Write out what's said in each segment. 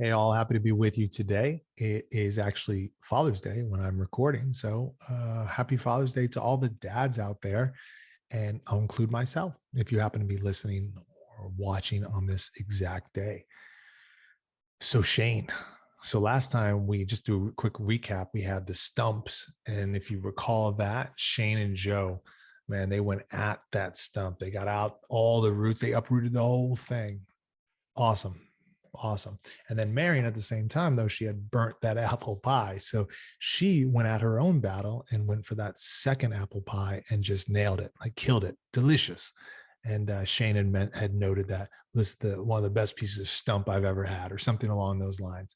Hey, all, happy to be with you today. It is actually Father's Day when I'm recording. So, happy Father's Day to all the dads out there. And I'll include myself if you happen to be listening or watching on this exact day. So, Shane, so last time we just do a quick recap, we had the stumps. And if you recall that, Shane and Joe, man, they went at that stump. They got out all the roots, they uprooted the whole thing. Awesome. Awesome. And then Marion, at the same time, though, she had burnt that apple pie. So she went at her own battle and went for that second apple pie and just nailed it, like killed it. Delicious. And Shane had noted that this is one of the best pieces of stump I've ever had, or something along those lines.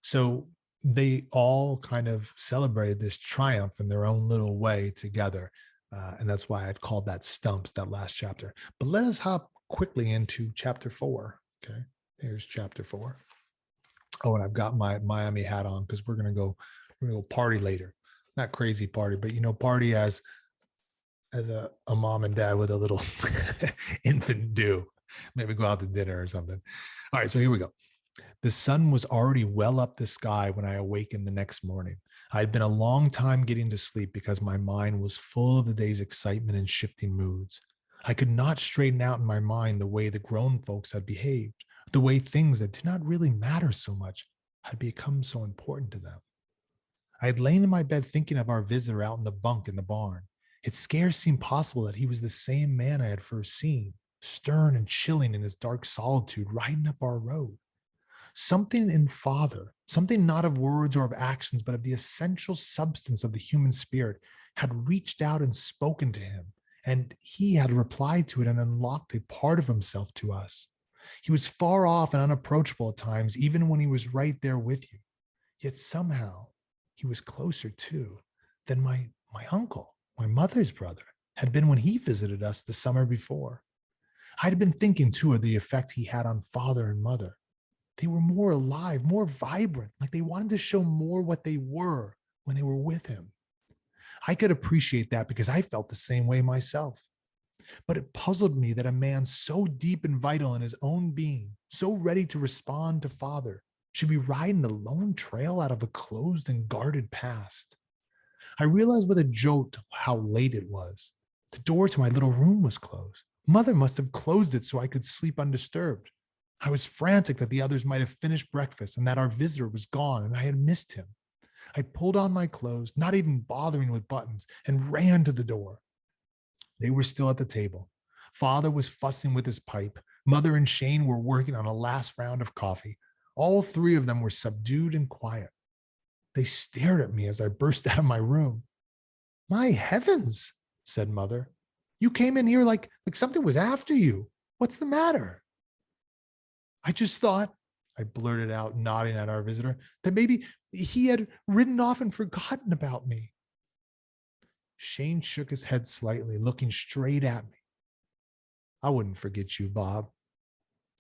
So they all kind of celebrated this triumph in their own little way together. And that's why I'd called that stumps, that last chapter. But let us hop quickly into chapter 4. Okay, here's chapter 4. Oh, and I've got my Miami hat on because we're gonna go party later. Not crazy party, but party as a mom and dad with a little infant do. Maybe go out to dinner or something. All right, so here we go. The sun was already well up the sky when I awakened the next morning. I had been a long time getting to sleep because my mind was full of the day's excitement and shifting moods. I could not straighten out in my mind the way the grown folks had behaved, the way things that did not really matter so much had become so important to them. I had lain in my bed thinking of our visitor out in the bunk in the barn. It scarce seemed possible that he was the same man I had first seen, stern and chilling in his dark solitude, riding up our road. Something in father, something not of words or of actions, but of the essential substance of the human spirit, had reached out and spoken to him, and he had replied to it and unlocked a part of himself to us. He was far off and unapproachable at times, even when he was right there with you. Yet somehow he was closer too than my uncle, my mother's brother, had been when he visited us the summer before. I'd been thinking too of the effect he had on father and mother. They were more alive, more vibrant, like they wanted to show more what they were when they were with him. I could appreciate that because I felt the same way myself. But it puzzled me that a man so deep and vital in his own being, so ready to respond to father, should be riding a lone trail out of a closed and guarded past. I realized with a jolt how late it was. The door to my little room was closed. Mother must have closed it so I could sleep undisturbed. I was frantic that the others might have finished breakfast and that our visitor was gone and I had missed him. I pulled on my clothes, not even bothering with buttons, and ran to the door. They were still at the table. Father was fussing with his pipe. Mother and Shane were working on a last round of coffee. All three of them were subdued and quiet. They stared at me as I burst out of my room. My heavens, said Mother. You came in here like something was after you. What's the matter? I just thought, I blurted out, nodding at our visitor, that maybe he had ridden off and forgotten about me. Shane shook his head slightly, looking straight at me. I wouldn't forget you, Bob.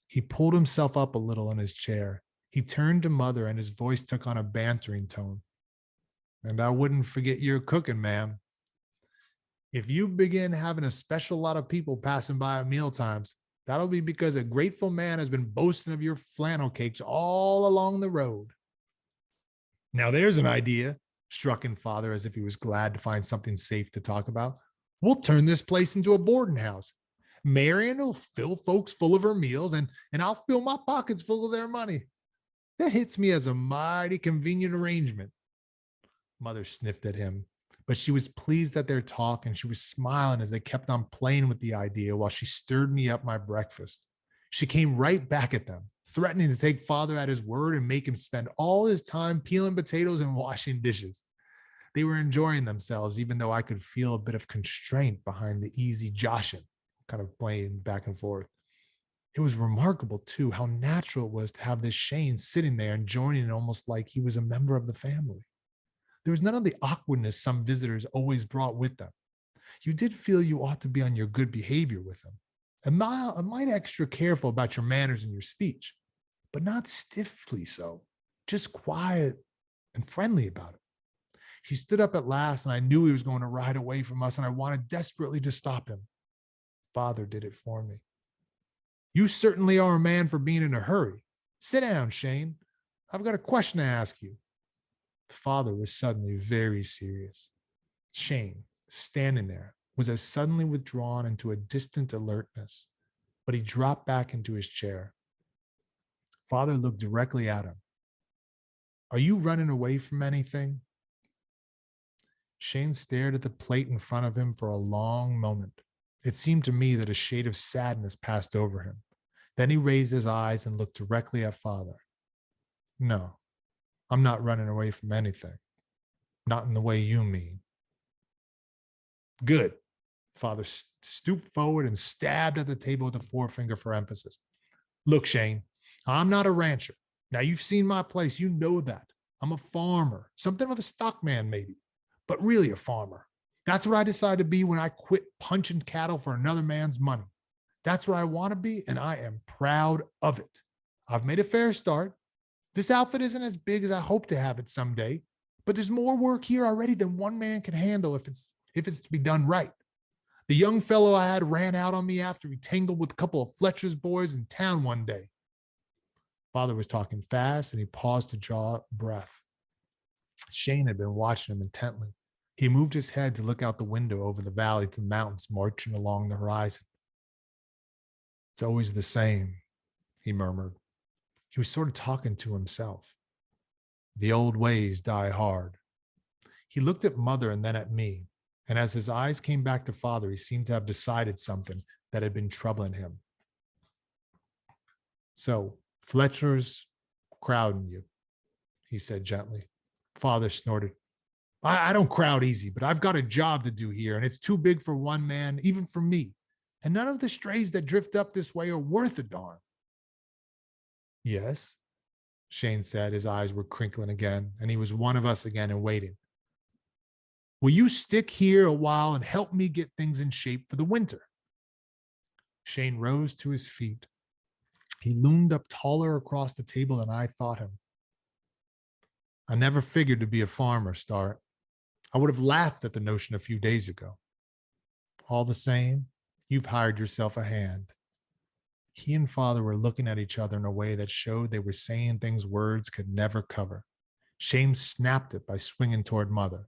He pulled himself up a little in his chair. He turned to Mother and his voice took on a bantering tone. And I wouldn't forget your cooking, ma'am. If you begin having a special lot of people passing by at mealtimes, that'll be because a grateful man has been boasting of your flannel cakes all along the road. Now there's an idea, struck in Father as if he was glad to find something safe to talk about. We'll turn this place into a boarding house. Marion will fill folks full of her meals, and I'll fill my pockets full of their money. That hits me as a mighty convenient arrangement. Mother sniffed at him, but she was pleased at their talk, and she was smiling as they kept on playing with the idea while she stirred me up my breakfast. She came right back at them, threatening to take Father at his word and make him spend all his time peeling potatoes and washing dishes. They were enjoying themselves, even though I could feel a bit of constraint behind the easy joshing, kind of playing back and forth. It was remarkable, too, how natural it was to have this Shane sitting there and joining in almost like he was a member of the family. There was none of the awkwardness some visitors always brought with them. You did feel you ought to be on your good behavior with them, a mite extra careful about your manners and your speech, but not stiffly so, just quiet and friendly about it. He stood up at last, and I knew he was going to ride away from us, and I wanted desperately to stop him. Father did it for me. You certainly are a man for being in a hurry. Sit down, Shane. I've got a question to ask you. The father was suddenly very serious. Shane, standing there, was as suddenly withdrawn into a distant alertness, but he dropped back into his chair. Father looked directly at him. Are you running away from anything? Shane stared at the plate in front of him for a long moment. It seemed to me that a shade of sadness passed over him. Then he raised his eyes and looked directly at Father. No, I'm not running away from anything. Not in the way you mean. Good. Father stooped forward and stabbed at the table with a forefinger for emphasis. Look, Shane, I'm not a rancher. Now, you've seen my place. You know that. I'm a farmer, something of a stockman, maybe, but really a farmer. That's what I decided to be when I quit punching cattle for another man's money. That's what I want to be, and I am proud of it. I've made a fair start. This outfit isn't as big as I hope to have it someday, but there's more work here already than one man can handle if it's to be done right. The young fellow I had ran out on me after he tangled with a couple of Fletcher's boys in town one day. Father was talking fast, and he paused to draw breath. Shane had been watching him intently. He moved his head to look out the window over the valley to the mountains marching along the horizon. It's always the same, he murmured. He was sort of talking to himself. The old ways die hard. He looked at Mother and then at me, and as his eyes came back to Father, he seemed to have decided something that had been troubling him. So, Fletcher's crowding you, he said gently. Father snorted. I don't crowd easy, but I've got a job to do here, and it's too big for one man, even for me. And none of the strays that drift up this way are worth a darn. Yes, Shane said. His eyes were crinkling again, and he was one of us again and waiting. Will you stick here a while and help me get things in shape for the winter? Shane rose to his feet. He loomed up taller across the table than I thought him. I never figured to be a farmer, Start. I would have laughed at the notion a few days ago. All the same, you've hired yourself a hand. He and Father were looking at each other in a way that showed they were saying things words could never cover. Shane snapped it by swinging toward Mother.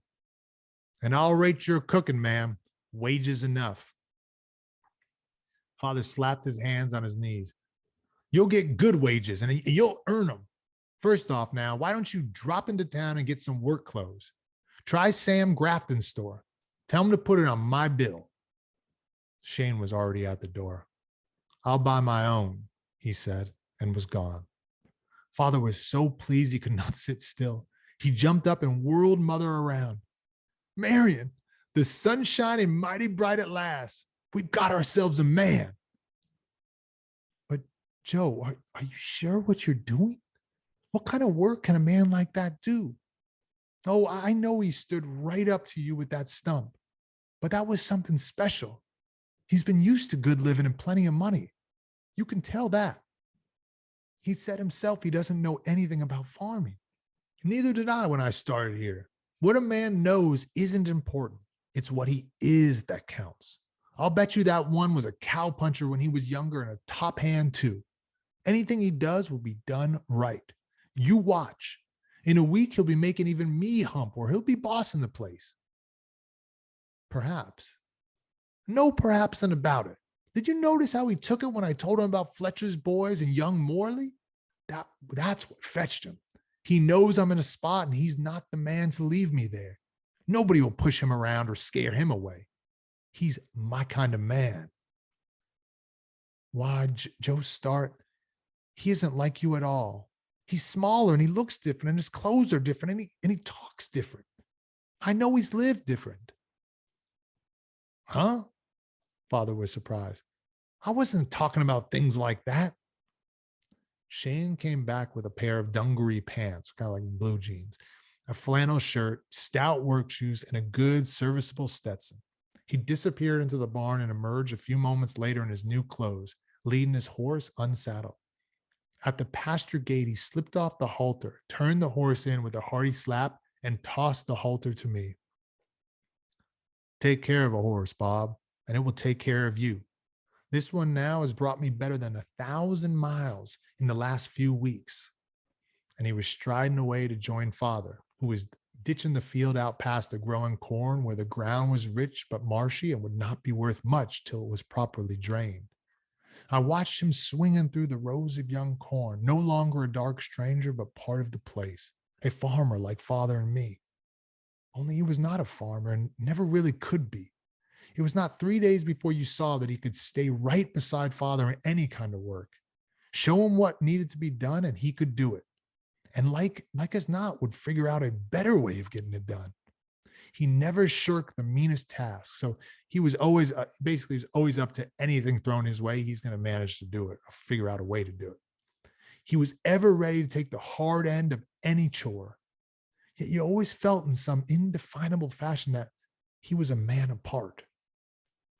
And I'll rate your cooking, ma'am. Wages enough. Father slapped his hands on his knees. You'll get good wages and you'll earn them. First off now, why don't you drop into town and get some work clothes? Try Sam Grafton's store. Tell him to put it on my bill. Shane was already at the door. I'll buy my own, he said, and was gone. Father was so pleased he could not sit still. He jumped up and whirled Mother around. Marion, the sun's shining mighty bright at last. We've got ourselves a man. But Joe, are you sure what you're doing? What kind of work can a man like that do? Oh, I know he stood right up to you with that stump, but that was something special. He's been used to good living and plenty of money. You can tell that. He said himself he doesn't know anything about farming. Neither did I when I started here. What a man knows isn't important. It's what he is that counts. I'll bet you that one was a cowpuncher when he was younger and a top hand too. Anything he does will be done right. You watch. In a week, he'll be making even me hump, or he'll be bossing the place. Perhaps. No perhapsing about it. Did you notice how he took it when I told him about Fletcher's boys and young Morley? That's what fetched him. He knows I'm in a spot and he's not the man to leave me there. Nobody will push him around or scare him away. He's my kind of man. Why, Joe Start, he isn't like you at all. He's smaller and he looks different and his clothes are different and he talks different. I know he's lived different. Huh? Father was surprised. I wasn't talking about things like that. Shane came back with a pair of dungaree pants, kind of like blue jeans, a flannel shirt, stout work shoes, and a good serviceable Stetson. He disappeared into the barn and emerged a few moments later in his new clothes, leading his horse unsaddled. At the pasture gate, he slipped off the halter, turned the horse in with a hearty slap, and tossed the halter to me. Take care of a horse, Bob, and it will take care of you. This one now has brought me better than 1,000 miles in the last few weeks. and he was striding away to join father, who was ditching the field out past the growing corn where the ground was rich but marshy and would not be worth much till it was properly drained. I watched him swinging through the rows of young corn, no longer a dark stranger, but part of the place, a farmer like father and me. Only he was not a farmer and never really could be. It was not 3 days before you saw that he could stay right beside father in any kind of work. Show him what needed to be done and he could do it. And like as not, would figure out a better way of getting it done. He never shirked the meanest task. So he was always basically he's always up to anything thrown his way. He's going to manage to do it or figure out a way to do it. He was ever ready to take the hard end of any chore. Yet you always felt in some indefinable fashion that he was a man apart.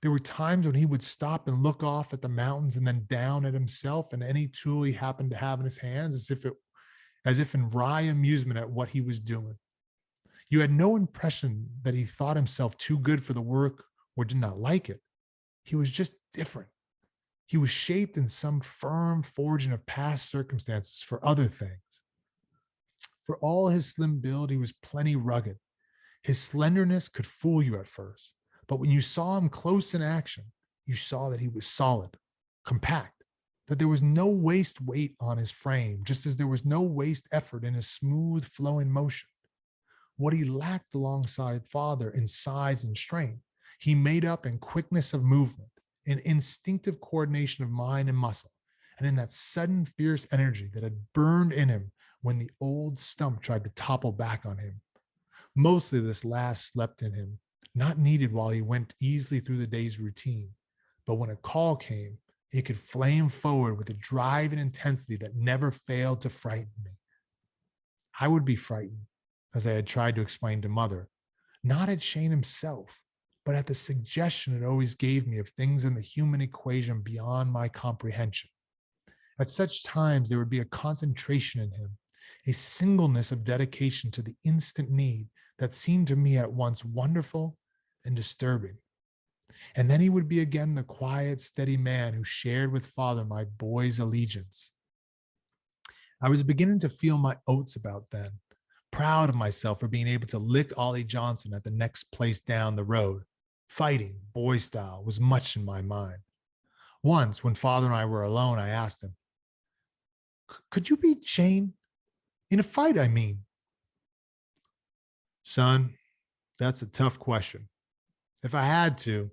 There were times when he would stop and look off at the mountains and then down at himself and any tool he happened to have in his hands, as if in wry amusement at what he was doing. You had no impression that he thought himself too good for the work or did not like it. He was just different. He was shaped in some firm forging of past circumstances for other things. For all his slim build, he was plenty rugged. His slenderness could fool you at first, but when you saw him close in action, you saw that he was solid, compact, that there was no waste weight on his frame, just as there was no waste effort in his smooth flowing motion. What he lacked alongside father in size and strength, he made up in quickness of movement, in instinctive coordination of mind and muscle, and in that sudden fierce energy that had burned in him when the old stump tried to topple back on him. Mostly this last slept in him, not needed while he went easily through the day's routine. But when a call came, it could flame forward with a drive and intensity that never failed to frighten me. I would be frightened, as I had tried to explain to mother, not at Shane himself, but at the suggestion it always gave me of things in the human equation beyond my comprehension. At such times, there would be a concentration in him, a singleness of dedication to the instant need that seemed to me at once wonderful and disturbing. And then he would be again the quiet, steady man who shared with father my boy's allegiance. I was beginning to feel my oats about then, proud of myself for being able to lick Ollie Johnson at the next place down the road. Fighting, boy style, was much in my mind. Once, when father and I were alone, I asked him, "Could you beat Shane? In a fight, I mean." "Son, that's a tough question. If I had to,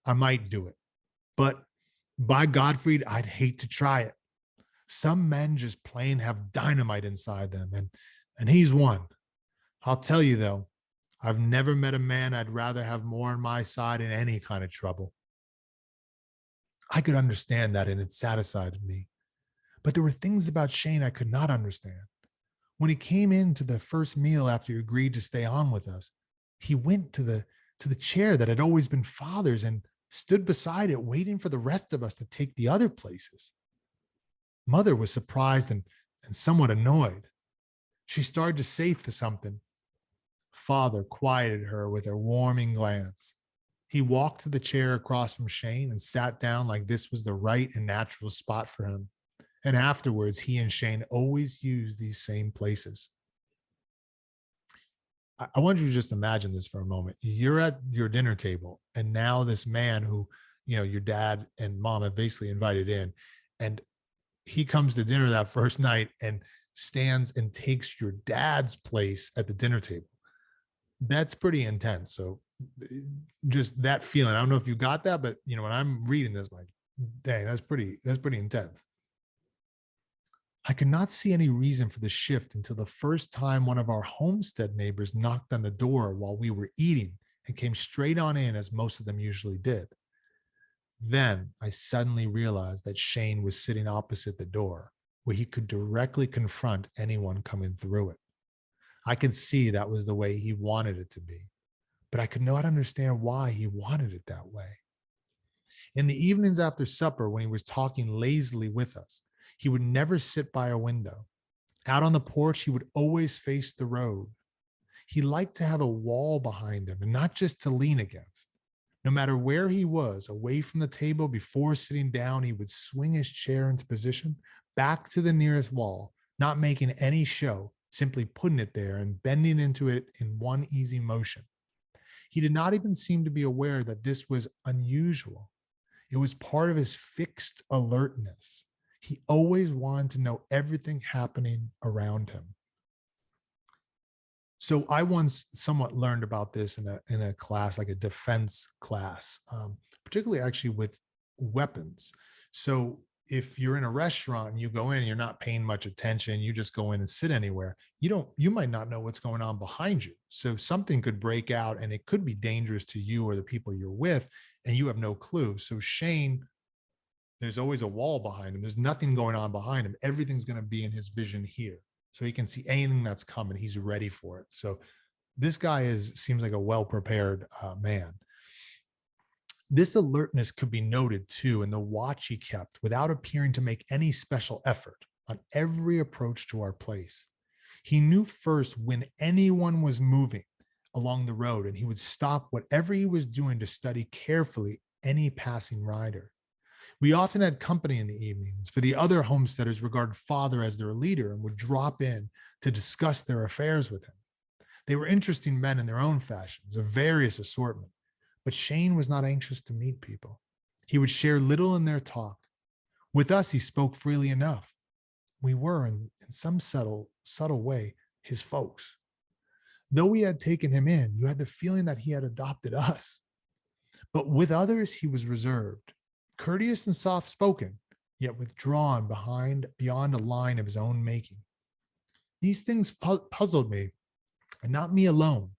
I might do it. But by Godfried, I'd hate to try it. Some men just plain have dynamite inside them, and he's one. I'll tell you though, I've never met a man I'd rather have more on my side in any kind of trouble." I could understand that and it satisfied me. But there were things about Shane I could not understand. When he came in to the first meal after he agreed to stay on with us, he went to the chair that had always been father's and stood beside it, waiting for the rest of us to take the other places. Mother was surprised and somewhat annoyed. She started to say something. Father quieted her with a warming glance. He walked to the chair across from Shane and sat down like this was the right and natural spot for him. And afterwards, he and Shane always used these same places. I want you to just imagine this for a moment. You're at your dinner table, and now this man who, your dad and mom have basically invited in, and he comes to dinner that first night and stands and takes your dad's place at the dinner table. That's pretty intense. So just that feeling, I don't know if you got that, but when I'm reading this, I'm like, dang, that's pretty intense. I could not see any reason for the shift until the first time one of our homestead neighbors knocked on the door while we were eating and came straight on in, as most of them usually did. Then I suddenly realized that Shane was sitting opposite the door, where he could directly confront anyone coming through it. I could see that was the way he wanted it to be, but I could not understand why he wanted it that way. In the evenings after supper, when he was talking lazily with us, he would never sit by a window. Out on the porch, he would always face the road. He liked to have a wall behind him and not just to lean against. No matter where he was, away from the table, before sitting down, he would swing his chair into position, back to the nearest wall, not making any show, simply putting it there and bending into it in one easy motion. He did not even seem to be aware that this was unusual. It was part of his fixed alertness. He always wanted to know everything happening around him. So I once somewhat learned about this in a class, like a defense class, particularly actually with weapons. So if you're in a restaurant and you go in, and you're not paying much attention, you just go in and sit anywhere. You might not know what's going on behind you. So something could break out, and it could be dangerous to you or the people you're with, and you have no clue. So Shane, there's always a wall behind him. There's nothing going on behind him. Everything's going to be in his vision here. So he can see anything that's coming. He's ready for it. So this guy seems like a well-prepared man. This alertness could be noted too in the watch he kept without appearing to make any special effort on every approach to our place. He knew first when anyone was moving along the road, and he would stop whatever he was doing to study carefully any passing rider. We often had company in the evenings, for the other homesteaders regarded father as their leader and would drop in to discuss their affairs with him. They were interesting men in their own fashions, of various assortment, but Shane was not anxious to meet people. He would share little in their talk. With us, he spoke freely enough. We were, in some subtle way, his folks. Though we had taken him in, you had the feeling that he had adopted us. But with others, he was reserved, courteous and soft-spoken, yet withdrawn beyond a line of his own making. These things puzzled me, and not me alone.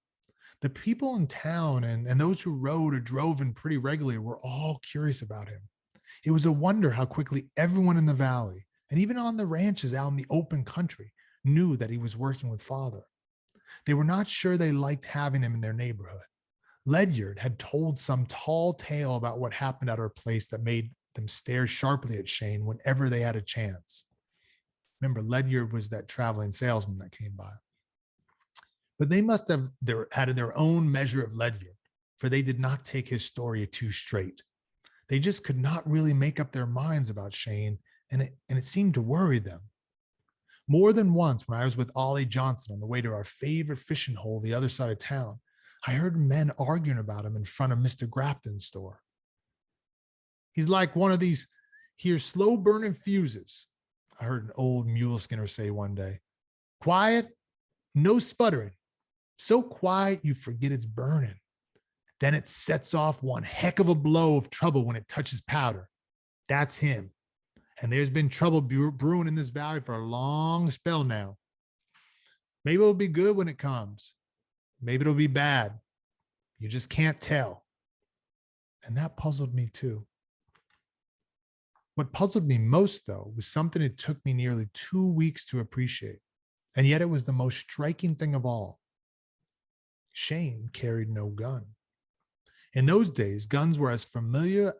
The people in town and those who rode or drove in pretty regularly were all curious about him. It was a wonder how quickly everyone in the valley, and even on the ranches out in the open country, knew that he was working with father. They were not sure they liked having him in their neighborhood. Ledyard had told some tall tale about what happened at our place that made them stare sharply at Shane whenever they had a chance. Remember, Ledyard was that traveling salesman that came by. But they must have had their own measure of Ledyard, for they did not take his story too straight. They just could not really make up their minds about Shane, and it seemed to worry them. More than once, when I was with Ollie Johnson on the way to our favorite fishing hole the other side of town, I heard men arguing about him in front of Mr. Grafton's store. He's like one of these here slow-burning fuses, I heard an old mule skinner say one day. Quiet, no sputtering. So quiet you forget it's burning. Then it sets off one heck of a blow of trouble when it touches powder. That's him. And there's been trouble brewing in this valley for a long spell now. Maybe it'll be good when it comes. Maybe it'll be bad. You just can't tell. And that puzzled me too. What puzzled me most, though, was something it took me nearly 2 weeks to appreciate. And yet it was the most striking thing of all. Shane carried no gun. In those days, guns were as familiar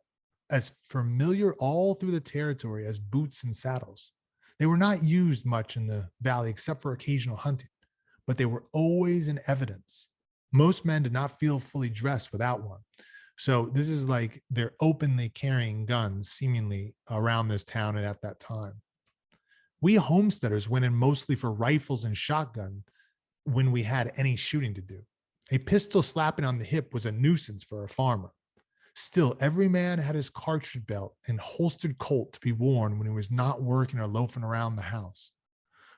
all through the territory as boots and saddles. They were not used much in the valley except for occasional hunting, but they were always in evidence. Most men did not feel fully dressed without one. So this is like they're openly carrying guns seemingly around this town and at that time. We homesteaders went in mostly for rifles and shotgun when we had any shooting to do. A pistol slapping on the hip was a nuisance for a farmer. Still, every man had his cartridge belt and holstered Colt to be worn when he was not working or loafing around the house.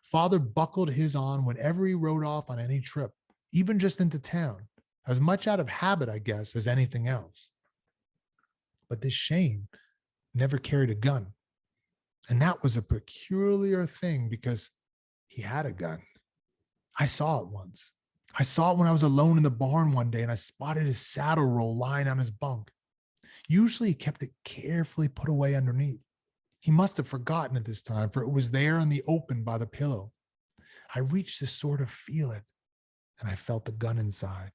Father buckled his on whenever he rode off on any trip, even just into town, as much out of habit, I guess, as anything else. But this Shane never carried a gun. And that was a peculiar thing because he had a gun. I saw it once. I saw it when I was alone in the barn one day and I spotted his saddle roll lying on his bunk. Usually he kept it carefully put away underneath. He must have forgotten it this time, for it was there in the open by the pillow. I reached to sort of feel it, and I felt the gun inside.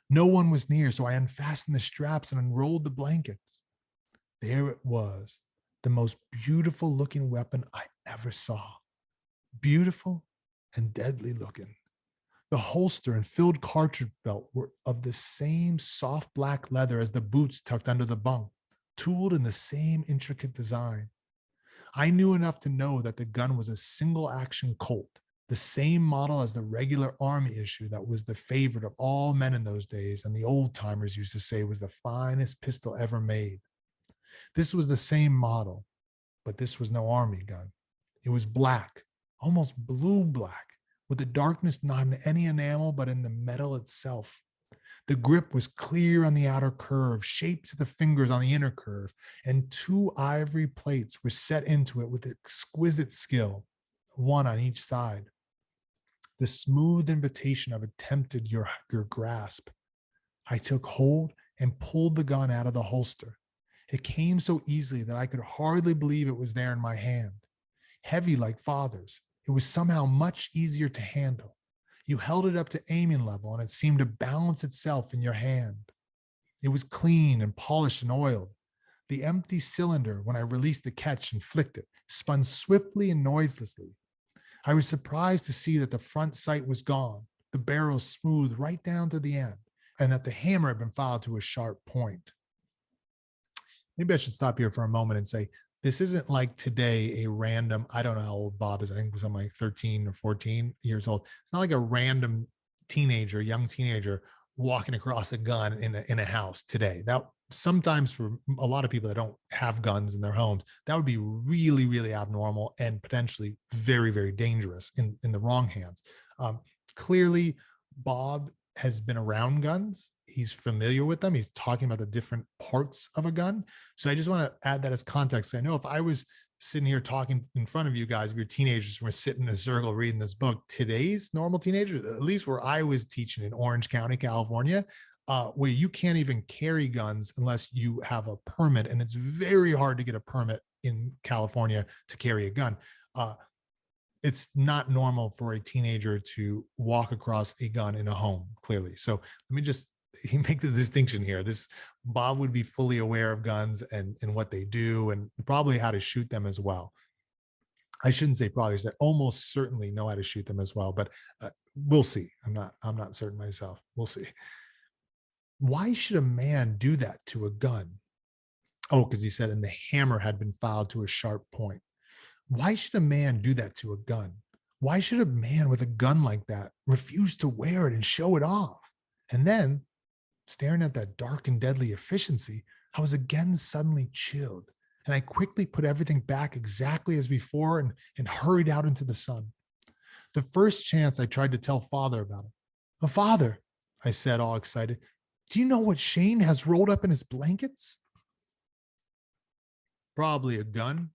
No one was near, so I unfastened the straps and unrolled the blankets. There it was, the most beautiful looking weapon I ever saw. Beautiful and deadly looking. The holster and filled cartridge belt were of the same soft black leather as the boots tucked under the bunk, tooled in the same intricate design. I knew enough to know that the gun was a single action Colt, the same model as the regular army issue that was the favorite of all men in those days, and the old timers used to say was the finest pistol ever made. This was the same model, but this was no army gun. It was black, almost blue black, with the darkness not in any enamel, but in the metal itself. The grip was clear on the outer curve, shaped to the fingers on the inner curve, and two ivory plates were set into it with exquisite skill, one on each side. The smooth invitation of attempted your grasp. I took hold and pulled the gun out of the holster. It came so easily that I could hardly believe it was there in my hand. Heavy like father's, it was somehow much easier to handle. You held it up to aiming level and it seemed to balance itself in your hand. It was clean and polished and oiled. The empty cylinder, when I released the catch and flicked it, spun swiftly and noiselessly. I was surprised to see that the front sight was gone, the barrel smooth right down to the end, and that the hammer had been filed to a sharp point. Maybe I should stop here for a moment and say, this isn't like today a random, I don't know how old Bob is. I think it was something like 13 or 14 years old. It's not like a random teenager, young teenager walking across a gun in a house today. That sometimes for a lot of people that don't have guns in their homes, that would be really, really abnormal and potentially very, very dangerous in the wrong hands. Clearly, Bob has been around guns. He's familiar with them. He's talking about the different parts of a gun. So I just want to add that as context. I know if I was sitting here talking in front of you guys, if you're teenagers, we're sitting in a circle reading this book, today's normal teenagers, at least where I was teaching in Orange County, California, where you can't even carry guns unless you have a permit. And it's very hard to get a permit in California to carry a gun. It's not normal for a teenager to walk across a gun in a home, clearly. So let me just make the distinction here. This Bob would be fully aware of guns and what they do and probably how to shoot them as well. I shouldn't say probably, that almost certainly know how to shoot them as well, but we'll see. I'm not certain myself. We'll see. Why should a man do that to a gun? Oh, because he said, and the hammer had been filed to a sharp point. Why should a man do that to a gun? Why should a man with a gun like that refuse to wear it and show it off? And then, staring at that dark and deadly efficiency, I was again suddenly chilled. And I quickly put everything back exactly as before and hurried out into the sun. The first chance I tried to tell father about it. "Oh, father," I said, all excited, "do you know what Shane has rolled up in his blankets?" "Probably a gun."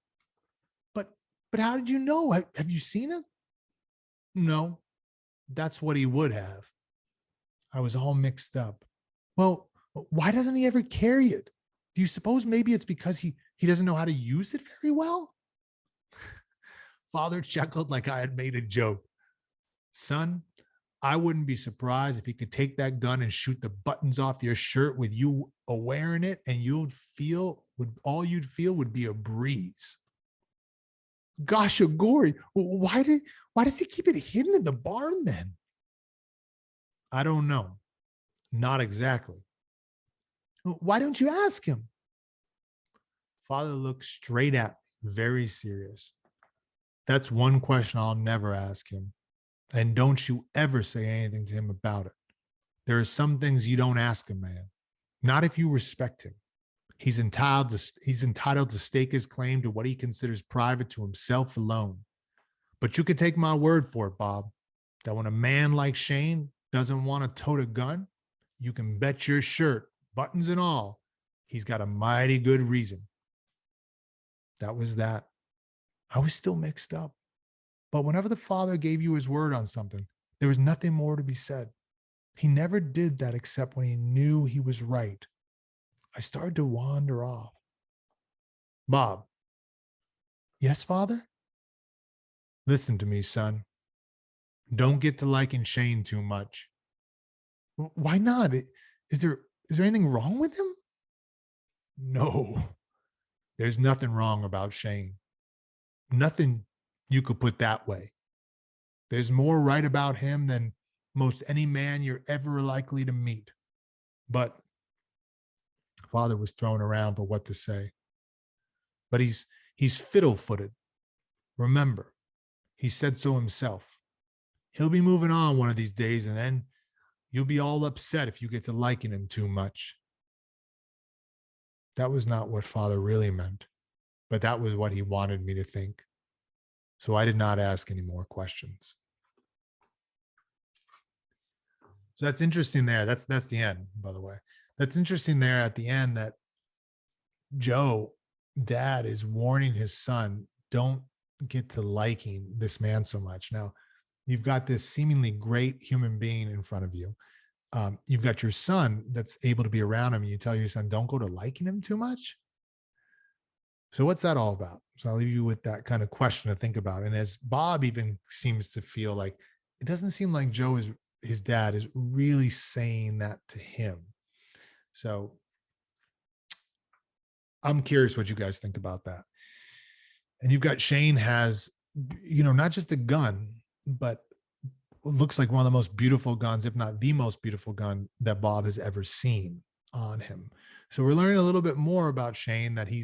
But how did you know? Have you seen it?" "No, that's what he would have." I was all mixed up. "Well, why doesn't he ever carry it? Do you suppose maybe it's because he doesn't know how to use it very well?" Father chuckled like I had made a joke. "Son, I wouldn't be surprised if he could take that gun and shoot the buttons off your shirt with you wearing it, and all you'd feel would be a breeze." "Gosh, Gory, why does he keep it hidden in the barn then?" "I don't know. Not exactly." "Why don't you ask him?" Father looked straight at me, very serious. "That's one question I'll never ask him. And don't you ever say anything to him about it. There are some things you don't ask a man, not if you respect him. He's entitled to stake his claim to what he considers private to himself alone. But you can take my word for it, Bob, that when a man like Shane doesn't want to tote a gun, you can bet your shirt, buttons and all, he's got a mighty good reason." That was that. I was still mixed up. But whenever the father gave you his word on something, there was nothing more to be said. He never did that except when he knew he was right. I started to wander off. "Bob." "Yes, father?" "Listen to me, son. Don't get to liking Shane too much." "Why not? Is there anything wrong with him?" "No, there's nothing wrong about Shane. Nothing you could put that way. There's more right about him than most any man you're ever likely to meet. But," father was thrown around for what to say, "but he's He's fiddle-footed. Remember, he said so himself. He'll be moving on one of these days, and then you'll be all upset if you get to liking him too much. That was not what Father really meant, but that was what he wanted me to think. So I did not ask any more questions. So that's interesting there. That's the end, by the way. That's interesting there at the end that Joe, dad, is warning his son, don't get to liking this man so much. Now, you've got this seemingly great human being in front of you. You've got your son that's able to be around him, and you tell your son, don't go to liking him too much. So what's that all about? So I'll leave you with that kind of question to think about. And as Bob even seems to feel like, it doesn't seem like Joe is, his dad is really saying that to him. So I'm curious what you guys think about that. And you've got Shane has, not just a gun, but looks like one of the most beautiful guns, if not the most beautiful gun that Bob has ever seen on him. So we're learning a little bit more about Shane, that he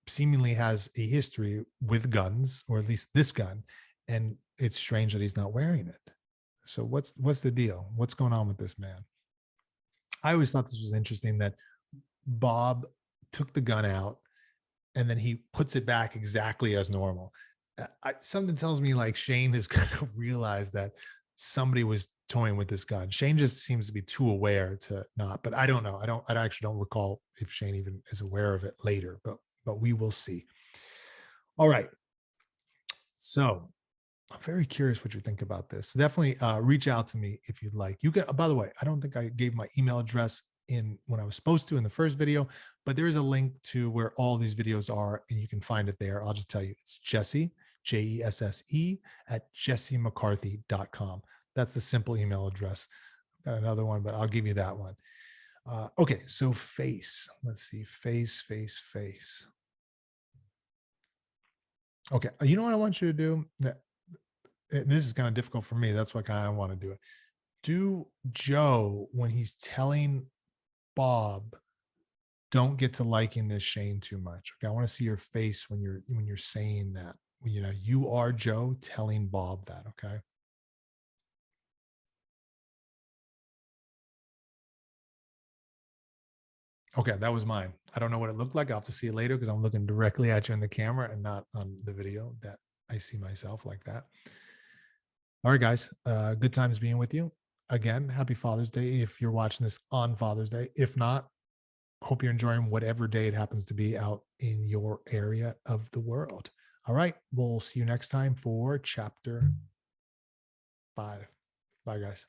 seemingly has a history with guns, or at least this gun, and it's strange that he's not wearing it. So what's the deal? What's going on with this man? I always thought this was interesting that Bob took the gun out and then he puts it back exactly as normal. Something tells me like Shane has kind of realized that somebody was toying with this gun. Shane just seems to be too aware to not, but I don't know. I actually don't recall if Shane even is aware of it later, but we will see. All right. So I'm very curious what you think about this. So definitely reach out to me if you'd like. You can, by the way, I don't think I gave my email address in when I was supposed to in the first video, but there is a link to where all these videos are, and you can find it there. I'll just tell you, it's Jesse, Jesse at jessemccarthy.com. That's the simple email address. Got another one, but I'll give you that one. Okay, so face. Let's see, face. Okay, you know what I want you to do? This is kind of difficult for me. That's why kind of I want to do it. Do Joe when he's telling Bob, don't get to liking this Shane too much. Okay, I want to see your face when you're saying that. You are Joe telling Bob that. Okay. Okay, that was mine. I don't know what it looked like. I'll have to see it later because I'm looking directly at you in the camera and not on the video that I see myself like that. All right, guys. Good times being with you. Again, happy Father's Day if you're watching this on Father's Day. If not, hope you're enjoying whatever day it happens to be out in your area of the world. All right. We'll see you next time for chapter 5. Bye, guys.